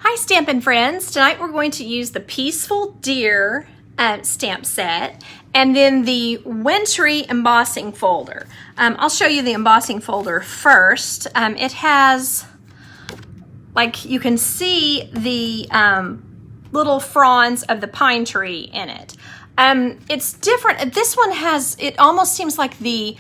Hi Stampin' friends! Tonight we're going to use the Peaceful Deer stamp set and then the wintry embossing folder. I'll show you the embossing folder first. It has, like you can see, the little fronds of the pine tree in it. It's different. This one has, it almost seems like the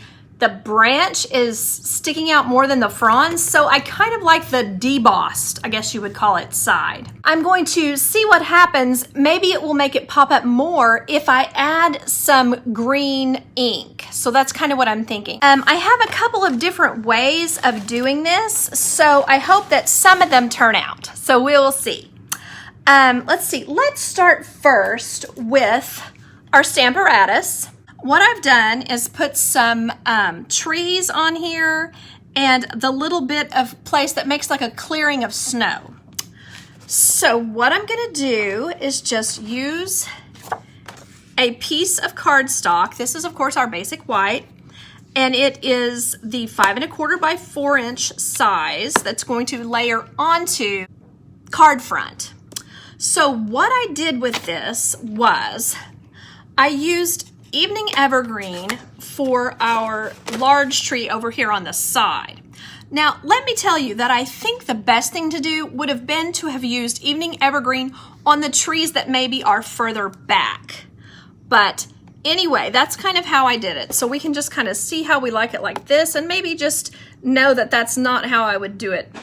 branch is sticking out more than the fronds, so I kind of like the debossed, I guess you would call it, side. I'm going to see what happens. Maybe it will make it pop up more if I add some green ink. So that's kind of what I'm thinking. I have a couple of different ways of doing this, so I hope that some of them turn out. So we'll see. Let's see. Let's start first with our Stamparatus. What I've done is put some trees on here and the little bit of place that makes like a clearing of snow. So what I'm gonna do is just use a piece of cardstock. This is of course our basic white, and it is the 5 1/4 by 4 inch size that's going to layer onto card front. So what I did with this was I used Evening Evergreen for our large tree over here on the side. Now, let me tell you that I think the best thing to do would have been to have used Evening Evergreen on the trees that maybe are further back. But anyway, that's kind of how I did it. So we can just kind of see how we like it like this, and maybe just know that that's not how I would do it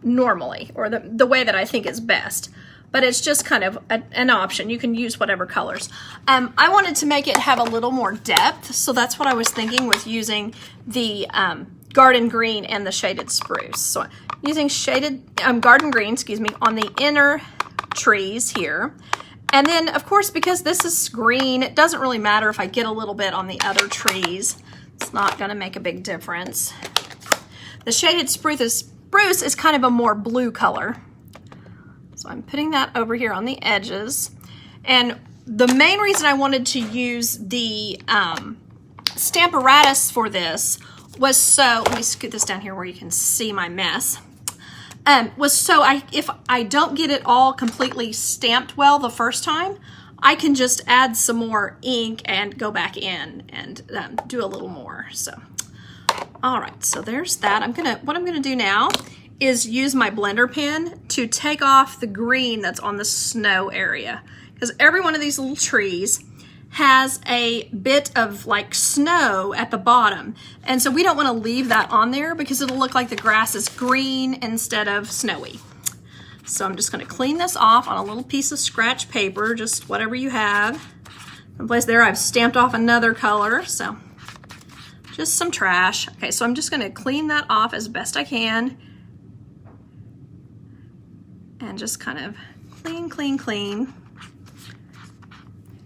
normally, or the way that I think is best. But it's just kind of an option. You can use whatever colors. I wanted to make it have a little more depth, so that's what I was thinking with using the garden green and the shaded spruce. So using shaded garden green, excuse me, on the inner trees here. And then, of course, because this is green, it doesn't really matter if I get a little bit on the other trees. It's not gonna make a big difference. The shaded spruce is kind of a more blue color. So I'm putting that over here on the edges. And the main reason I wanted to use the Stamparatus for this was so, let me scoot this down here where you can see my mess, was so if I don't get it all completely stamped well the first time, I can just add some more ink and go back in and do a little more. So, all right, so there's that. What I'm gonna do now is use my blender pen to take off the green that's on the snow area. Because every one of these little trees has a bit of like snow at the bottom. And so we don't wanna leave that on there because it'll look like the grass is green instead of snowy. So I'm just gonna clean this off on a little piece of scratch paper, just whatever you have. Someplace there I've stamped off another color, so just some trash. Okay, so I'm just gonna clean that off as best I can. And just kind of clean, clean, clean.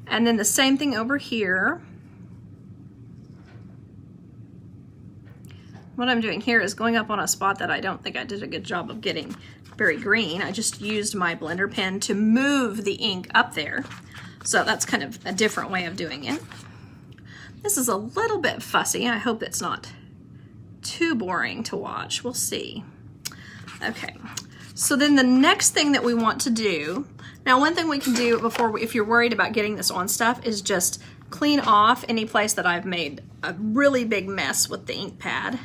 And then the same thing over here. What I'm doing here is going up on a spot that I don't think I did a good job of getting very green. I just used my blender pen to move the ink up there. So that's kind of a different way of doing it. This is a little bit fussy. I hope it's not too boring to watch. We'll see. Okay. So then the next thing that we want to do, now one thing we can do before, if you're worried about getting this on stuff, is just clean off any place that I've made a really big mess with the ink pad.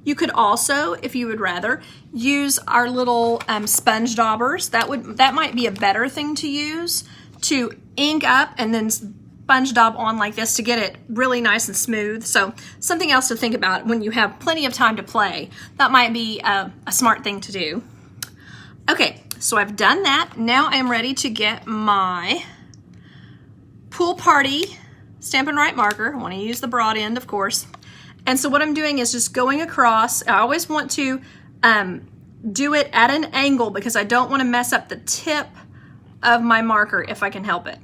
You could also, if you would rather, use our little sponge daubers. That might be a better thing to use to ink up and then sponge daub on like this to get it really nice and smooth. So something else to think about when you have plenty of time to play. That might be a smart thing to do. Okay, so I've done that. Now I'm ready to get my Pool Party Stampin' Right marker. I want to use the broad end, of course. And so what I'm doing is just going across. I always want to do it at an angle because I don't want to mess up the tip of my marker if I can help it.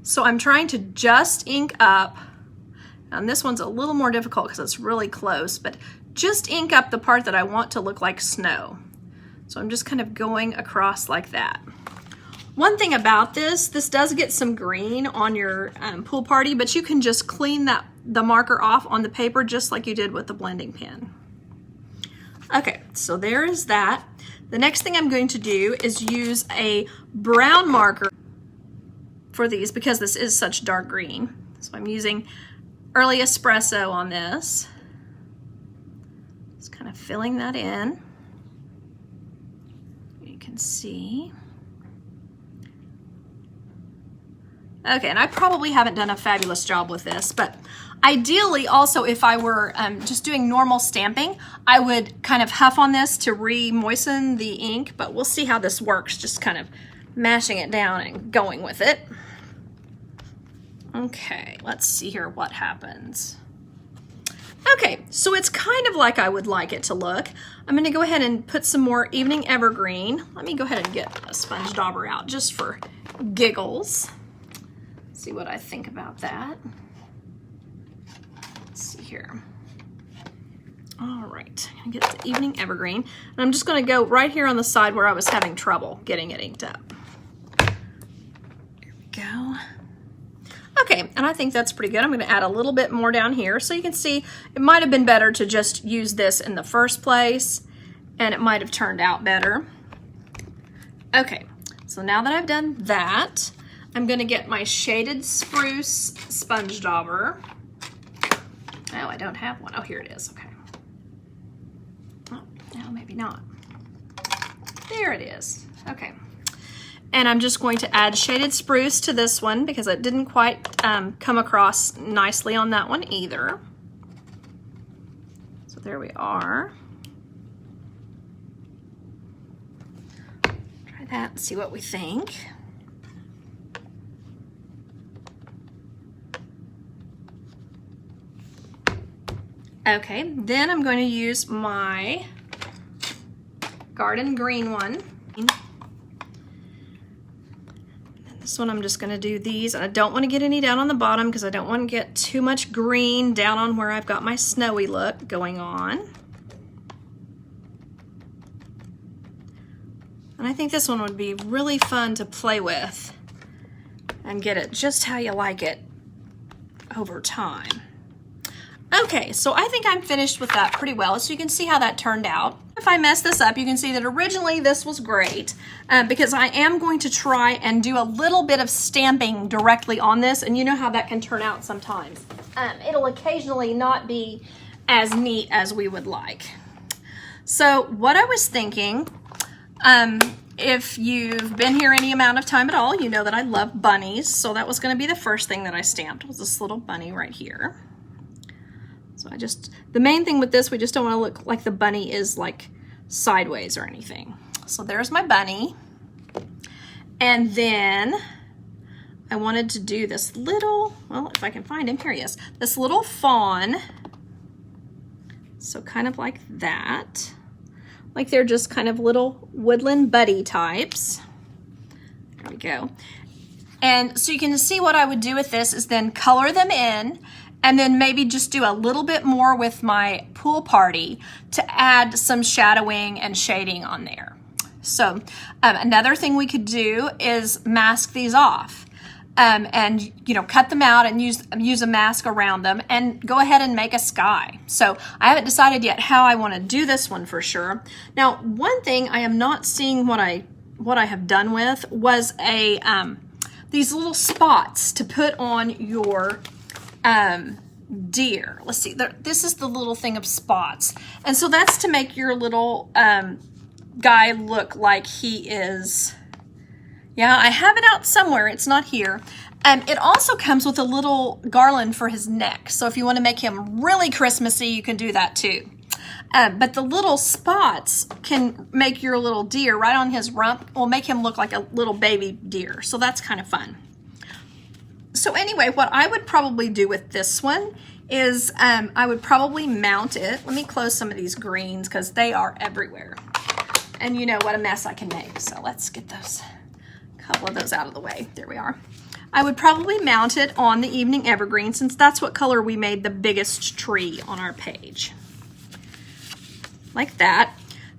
So I'm trying to just ink up, and this one's a little more difficult because it's really close, but just ink up the part that I want to look like snow. So I'm just kind of going across like that. One thing about this does get some green on your Pool Party, but you can just clean the marker off on the paper just like you did with the blending pen. Okay, so there is that. The next thing I'm going to do is use a brown marker for these because this is such dark green. So I'm using Early Espresso on this. Just kind of filling that in. You can see. Okay, and I probably haven't done a fabulous job with this, but ideally also if I were just doing normal stamping, I would kind of huff on this to re-moisten the ink, but we'll see how this works, just kind of mashing it down and going with it. Okay, let's see here what happens. Okay, so it's kind of like I would like it to look. I'm gonna go ahead and put some more Evening Evergreen. Let me go ahead and get a sponge dauber out just for giggles. See what I think about that. Let's see here. All right, I'm gonna get the Evening Evergreen. And I'm just gonna go right here on the side where I was having trouble getting it inked up. There we go. Okay, and I think that's pretty good. I'm gonna add a little bit more down here. So you can see it might have been better to just use this in the first place, and it might have turned out better. Okay, so now that I've done that, I'm gonna get my Shaded Spruce sponge dauber. Oh, I don't have one. Oh, here it is, okay. Oh, no, maybe not. There it is, okay. And I'm just going to add Shaded Spruce to this one because it didn't quite come across nicely on that one either. So there we are. Try that and see what we think. Okay, then I'm going to use my Garden Green one. This one I'm just going to do these, and I don't want to get any down on the bottom because I don't want to get too much green down on where I've got my snowy look going on. And I think this one would be really fun to play with and get it just how you like it over time. Okay, so I think I'm finished with that pretty well, so you can see how that turned out. If I mess this up, you can see that originally this was great because I am going to try and do a little bit of stamping directly on this, and you know how that can turn out sometimes. It'll occasionally not be as neat as we would like. So what I was thinking, if you've been here any amount of time at all, you know that I love bunnies, so that was going to be the first thing that I stamped, was this little bunny right here. So the main thing with this, we just don't want to look like the bunny is like sideways or anything. So there's my bunny. And then I wanted to do this little, well, if I can find him, here he is, this little fawn. So kind of like that. Like they're just kind of little woodland buddy types. There we go. And so you can see what I would do with this is then color them in, and then maybe just do a little bit more with my pool party to add some shadowing and shading on there. So another thing we could do is mask these off and cut them out and use a mask around them and go ahead and make a sky. So I haven't decided yet how I want to do this one for sure. Now, one thing I am not seeing what I have done with was these little spots to put on your deer. Let's see, this is the little thing of spots. And so that's to make your little guy look like he is, yeah, I have it out somewhere, it's not here. It also comes with a little garland for his neck. So if you want to make him really Christmassy, you can do that too. But the little spots can make your little deer right on his rump, will make him look like a little baby deer. So that's kind of fun. So anyway, what I would probably do with this one is I would probably mount it. Let me close some of these greens because they are everywhere. And you know what a mess I can make. So let's get those, a couple of those out of the way. There we are. I would probably mount it on the Evening Evergreen since that's what color we made the biggest tree on our page. Like that.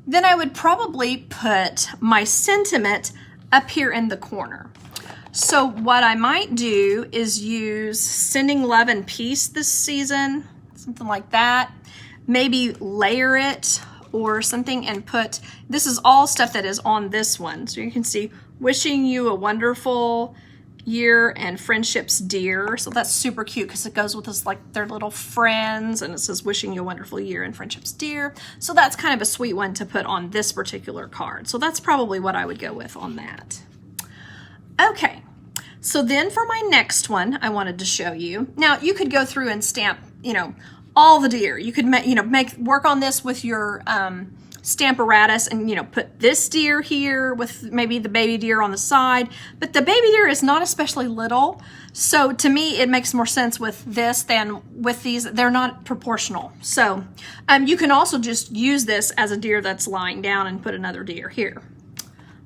Then I would probably put my sentiment up here in the corner. So what I might do is use Sending Love and Peace this season, something like that. Maybe layer it or something and put, this is all stuff that is on this one. So you can see, wishing you a wonderful year and friendships dear. So that's super cute because it goes with this, like their little friends, and it says wishing you a wonderful year and friendships dear. So that's kind of a sweet one to put on this particular card. So that's probably what I would go with on that. Okay, so then for my next one, I wanted to show you. Now you could go through and stamp, you know, all the deer. You could work on this with your Stamparatus and, you know, put this deer here with maybe the baby deer on the side, but the baby deer is not especially little. So to me, it makes more sense with this than with these. They're not proportional. So you can also just use this as a deer that's lying down and put another deer here.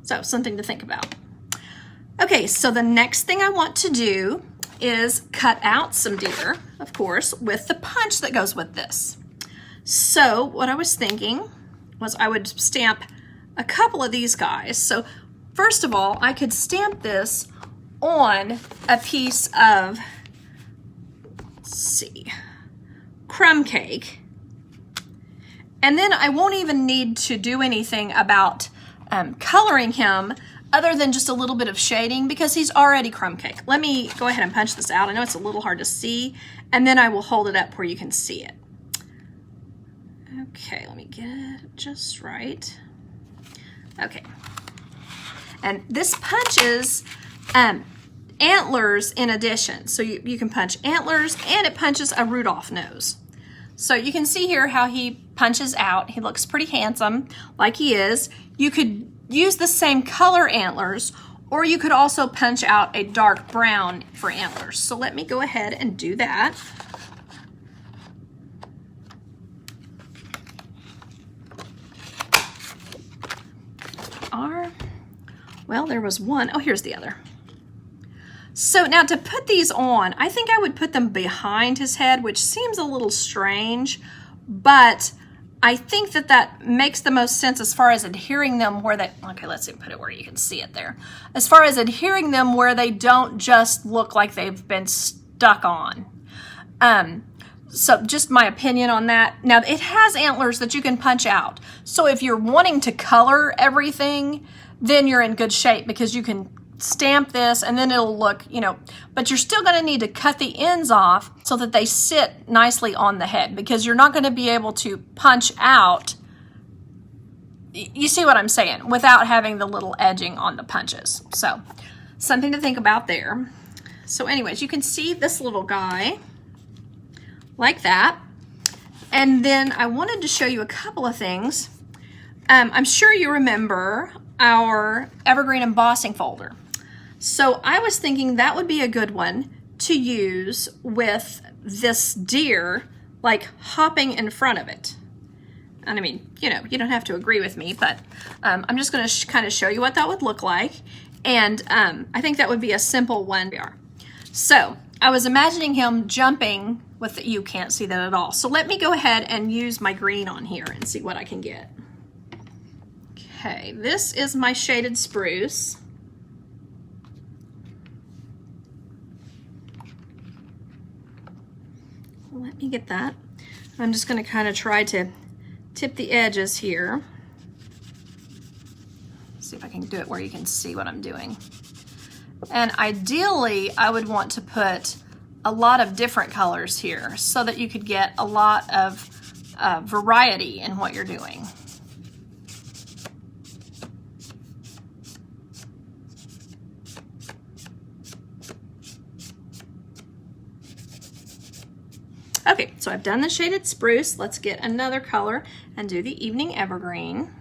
So something to think about. Okay, so the next thing I want to do is cut out some deer, of course, with the punch that goes with this. So what I was thinking was I would stamp a couple of these guys. So first of all, I could stamp this on a piece of, let's see, crumb cake. And then I won't even need to do anything about coloring him other than just a little bit of shading because he's already crumb cake. Let me go ahead and punch this out. I know it's a little hard to see, and then I will hold it up where you can see it. Okay, let me get it just right. Okay. And this punches antlers in addition. So you can punch antlers, and it punches a Rudolph nose. So you can see here how he punches out. He looks pretty handsome, like he is. You could use the same color antlers, or you could also punch out a dark brown for antlers. So let me go ahead and do that. Well, there was one. Oh, here's the other. So now to put these on, I think I would put them behind his head, which seems a little strange, but I think that that makes the most sense as far as adhering them where they, okay, let's see, put it where you can see it there. As far as adhering them where they don't just look like they've been stuck on. So just my opinion on that. Now it has antlers that you can punch out. So if you're wanting to color everything, then you're in good shape because you can stamp this and then it'll look, you know, but you're still going to need to cut the ends off so that they sit nicely on the head because you're not going to be able to punch out, you see what I'm saying, without having the little edging on the punches. So something to think about there. So anyways, you can see this little guy like that. And then I wanted to show you a couple of things. I'm sure you remember our evergreen embossing folder. So I was thinking that would be a good one to use with this deer, like hopping in front of it. And I mean, you know, you don't have to agree with me, but I'm just going to kind of show you what that would look like. And I think that would be a simple one. So I was imagining him jumping with the, you can't see that at all. So let me go ahead and use my green on here and see what I can get. Okay, this is my shaded spruce. Let me get that. I'm just going to kind of try to tip the edges here. See if I can do it where you can see what I'm doing. And ideally, I would want to put a lot of different colors here so that you could get a lot of variety in what you're doing. Okay, so I've done the shaded spruce. Let's get another color and do the evening evergreen.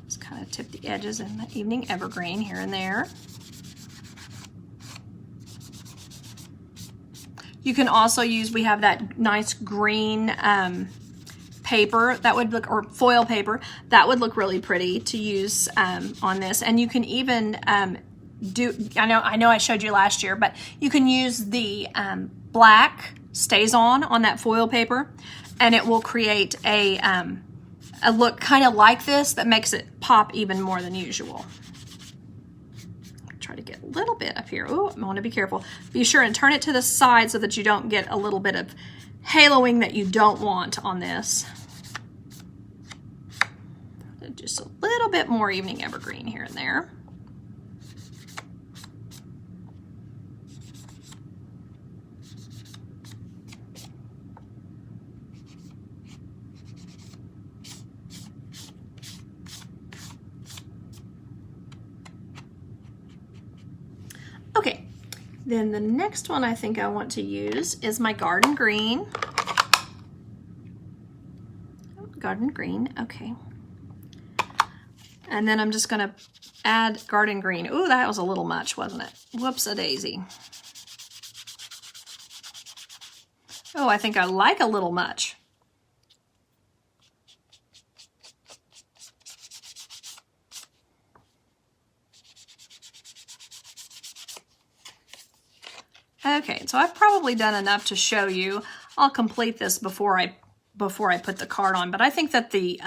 Just kind of tip the edges in the evening evergreen here and there. You can also use, we have that nice green paper that would look, or foil paper, that would look really pretty to use on this. And you can even do, I know I showed you last year, but you can use the black stays on that foil paper, and it will create a look kind of like this that makes it pop even more than usual. Try to get a little bit up here. Oh, I want to be careful. Be sure and turn it to the side so that you don't get a little bit of haloing that you don't want on this. Just a little bit more evening evergreen here and there. Okay, then the next one I think I want to use is my garden green. Garden green, okay. And then I'm just gonna add garden green. Ooh, that was a little much, wasn't it? Whoops-a-daisy. Oh, I think I like a little much. Okay, so I've probably done enough to show you. I'll complete this before I put the card on, but I think that the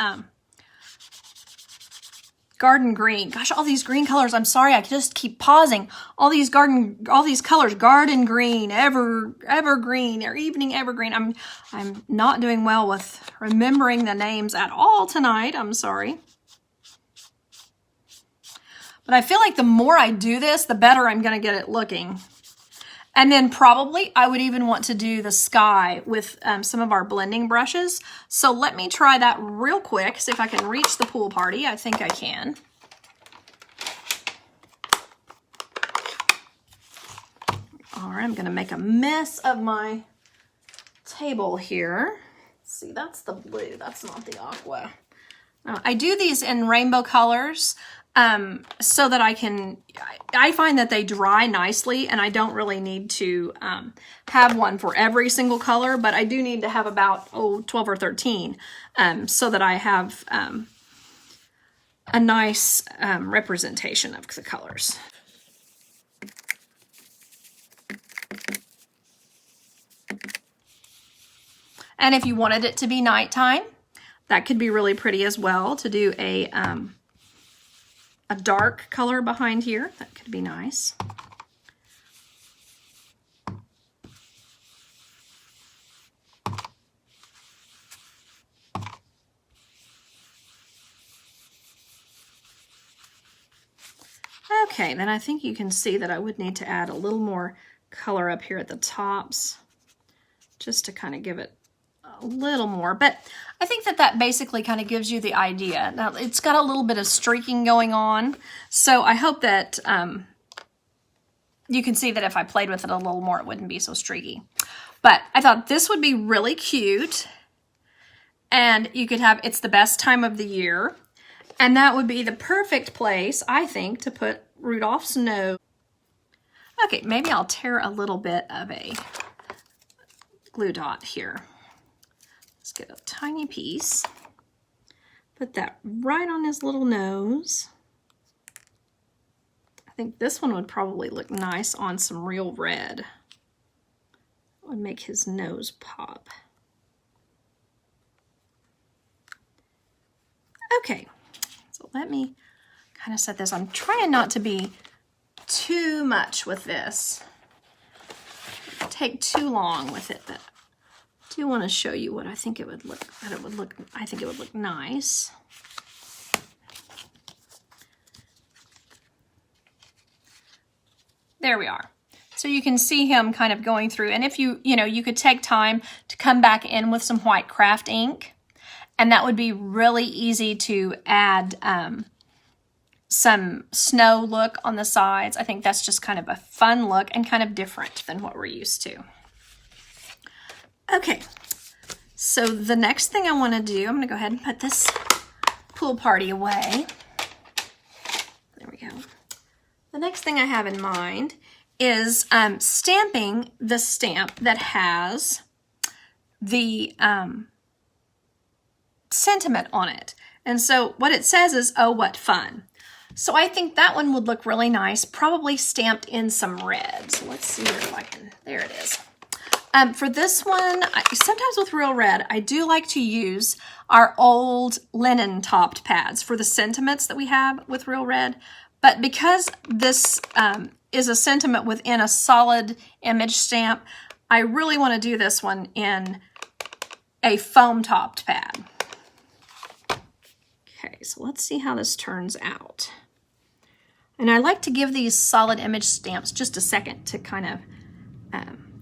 garden green, gosh, all these green colors, I'm sorry, I just keep pausing. All these colors, garden green, evergreen, or evening evergreen. I'm not doing well with remembering the names at all tonight, I'm sorry. But I feel like the more I do this, the better I'm gonna get it looking. And then probably I would even want to do the sky with some of our blending brushes. So let me try that real quick, see if I can reach the pool party. I think I can. All right, I'm gonna make a mess of my table here. See, that's the blue, that's not the aqua. I do these in rainbow colors. So that I find that they dry nicely, and I don't really need to have one for every single color, but I do need to have about 12 or 13 so that I have a nice representation of the colors. And if you wanted it to be nighttime, that could be really pretty as well, to do a dark color behind here. That could be nice. Okay, then I think you can see that I would need to add a little more color up here at the tops, just to kind of give it a little more, but I think that basically kind of gives you the idea. Now, it's got a little bit of streaking going on, so I hope that you can see that if I played with it a little more, it wouldn't be so streaky. But I thought this would be really cute, and you could have, it's the best time of the year, and that would be the perfect place, I think, to put Rudolph's nose. Okay, maybe I'll tear a little bit of a glue dot here. Let's get a tiny piece, put that right on his little nose. I think this one would probably look nice on some real red. It would make his nose pop. Okay, so let me kind of set this. I'm trying not to be too much with this. Take too long with it, but I do want to show you what I think it would look, I think it would look nice. There we are. So you can see him kind of going through, and if you could take time to come back in with some white craft ink, and that would be really easy to add some snow look on the sides. I think that's just kind of a fun look and kind of different than what we're used to. Okay, so the next thing I want to do, I'm going to go ahead and put this pool party away. There we go. The next thing I have in mind is stamping the stamp that has the sentiment on it. And so what it says is, "Oh, what fun." So I think that one would look really nice, probably stamped in some red. So let's see if I can, there it is. For this one, sometimes with Real Red, I do like to use our old linen topped pads for the sentiments that we have with Real Red. But because this is a sentiment within a solid image stamp, I really want to do this one in a foam topped pad. Okay, so let's see how this turns out. And I like to give these solid image stamps just a second to kind of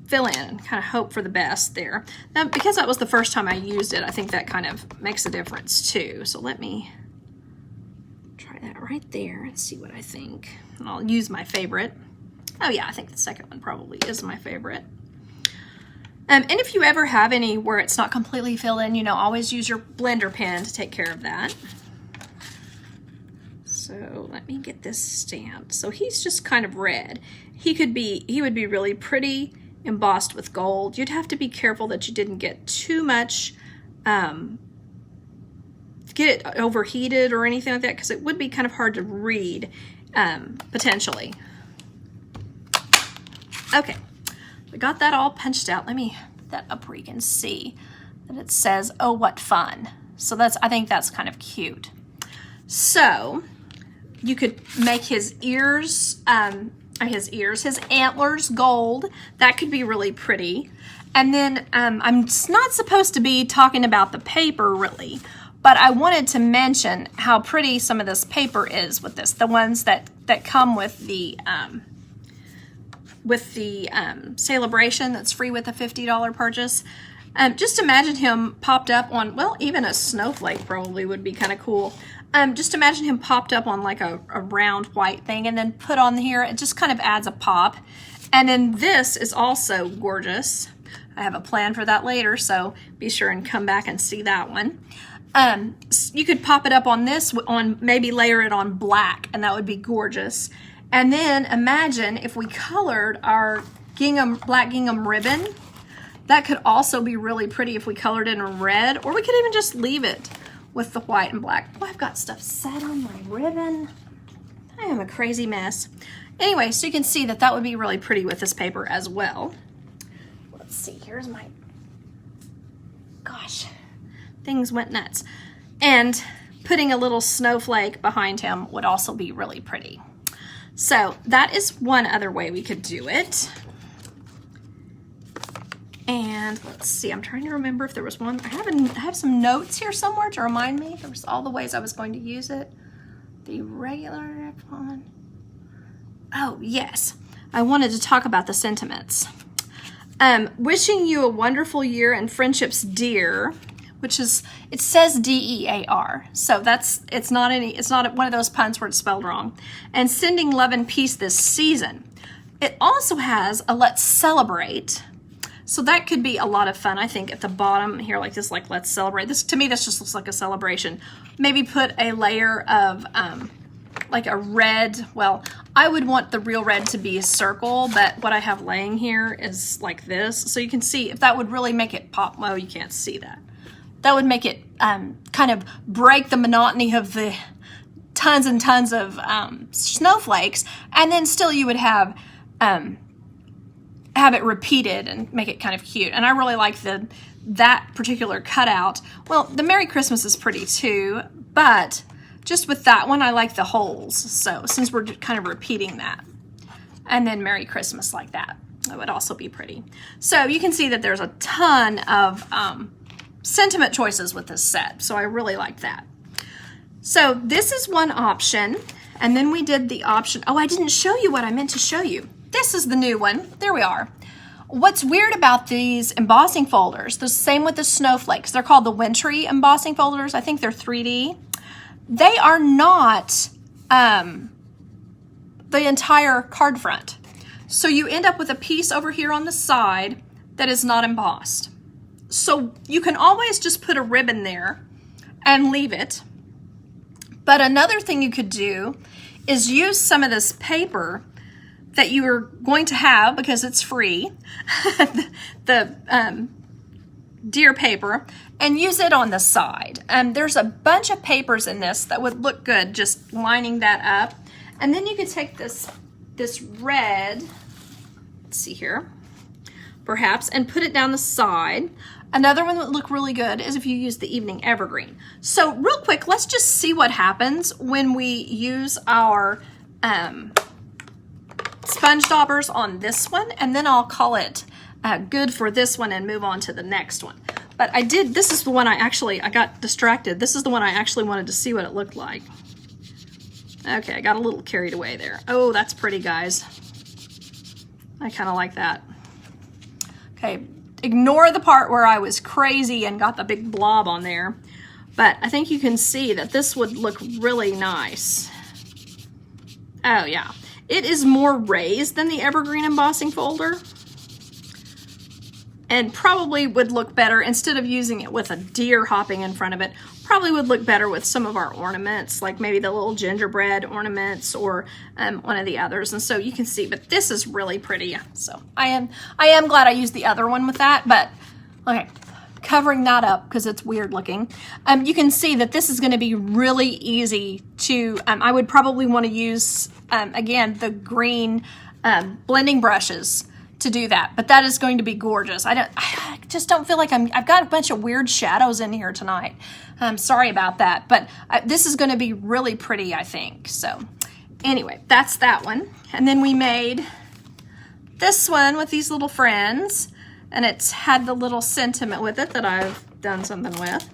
fill in and kind of hope for the best there. Now, because that was the first time I used it, I think that kind of makes a difference too. So let me try that right there and see what I think. And I'll use my favorite. Oh yeah, I think the second one probably is my favorite. And if you ever have any where it's not completely filled in, you know, always use your blender pen to take care of that. So let me get this stamped. So he's just kind of red. He would be really pretty embossed with gold. You'd have to be careful that you didn't get too much, get it overheated or anything like that, because it would be kind of hard to read, potentially. Okay, we got that all punched out. Let me put that up where you can see that it says, "Oh, what fun." So I think that's kind of cute. So you could make his ears, his antlers gold. That could be really pretty. And then I'm not supposed to be talking about the paper really, but I wanted to mention how pretty some of this paper is with this. The ones that come with the Celebration that's free with a $50 purchase. Just imagine him popped up on, well, even a snowflake probably would be kind of cool. Just imagine him popped up on like a round white thing and then put on here. It just kind of adds a pop. And then this is also gorgeous. I have a plan for that later, so be sure and come back and see that one. You could pop it up on this, maybe layer it on black, and that would be gorgeous. And then imagine if we colored our black gingham ribbon. That could also be really pretty if we colored it in red, or we could even just leave it with the white and black. Boy, I've got stuff set on my ribbon. I am a crazy mess. Anyway, so you can see that would be really pretty with this paper as well. Let's see, here's my, gosh, things went nuts. And putting a little snowflake behind him would also be really pretty. So that is one other way we could do it. And let's see, I'm trying to remember if there was one. I have some notes here somewhere to remind me. There was all the ways I was going to use it. The regular one. Oh, yes. I wanted to talk about the sentiments. Wishing you a wonderful year and friendships dear, which is, it says D-E-A-R. So it's not one of those puns where it's spelled wrong. And sending love and peace this season. It also has a let's celebrate. So that could be a lot of fun, I think, at the bottom here, like this, like, let's celebrate. This, to me, this just looks like a celebration. Maybe put a layer of, like a red, well, I would want the real red to be a circle, but what I have laying here is like this. So you can see if that would really make it pop. Well, you can't see that. That would make it kind of break the monotony of the tons and tons of snowflakes, and then still you would have it repeated and make it kind of cute. And I really like that particular cutout. Well, the Merry Christmas is pretty too, but just with that one, I like the holes. So since we're kind of repeating that, and then Merry Christmas like that, that would also be pretty. So you can see that there's a ton of sentiment choices with this set. So I really like that. So this is one option. And then we did the option. Oh, I didn't show you what I meant to show you. This is the new one. There we are. What's weird about these embossing folders, the same with the snowflakes, they're called the wintry embossing folders. I think they're 3D. They are not the entire card front. So you end up with a piece over here on the side that is not embossed. So you can always just put a ribbon there and leave it. But another thing you could do is use some of this paper that you are going to have because it's free, the deer paper, and use it on the side. There's a bunch of papers in this that would look good just lining that up. And then you could take this red, let's see here, perhaps, and put it down the side. Another one that would look really good is if you use the evening evergreen. So real quick, let's just see what happens when we use our sponge daubers on this one, and then I'll call it good for this one and move on to the next one. But this is the one I got distracted. This is the one I actually wanted to see what it looked like. Okay, I got a little carried away there. Oh, that's pretty, guys. I kind of like that. Okay, ignore the part where I was crazy and got the big blob on there. But I think you can see that this would look really nice. Oh yeah, it is more raised than the evergreen embossing folder. And probably would look better, instead of using it with a deer hopping in front of it, probably would look better with some of our ornaments, like maybe the little gingerbread ornaments or one of the others. And so you can see, but this is really pretty. So I am glad I used the other one with that, but okay, covering that up because it's weird looking. You can see that this is going to be really easy to, I would probably want to use, again, the green blending brushes to do that, but that is going to be gorgeous. I just don't feel like I've got a bunch of weird shadows in here tonight. Sorry about that, but this is going to be really pretty, I think. So anyway, that's that one. And then we made this one with these little friends, and it's had the little sentiment with it that I've done something with.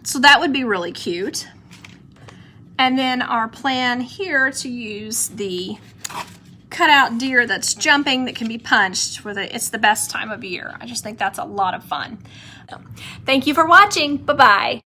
So that would be really cute. And then our plan here to use the cutout deer that's jumping that can be punched. It's the best time of year. I just think that's a lot of fun. Thank you for watching. Bye-bye.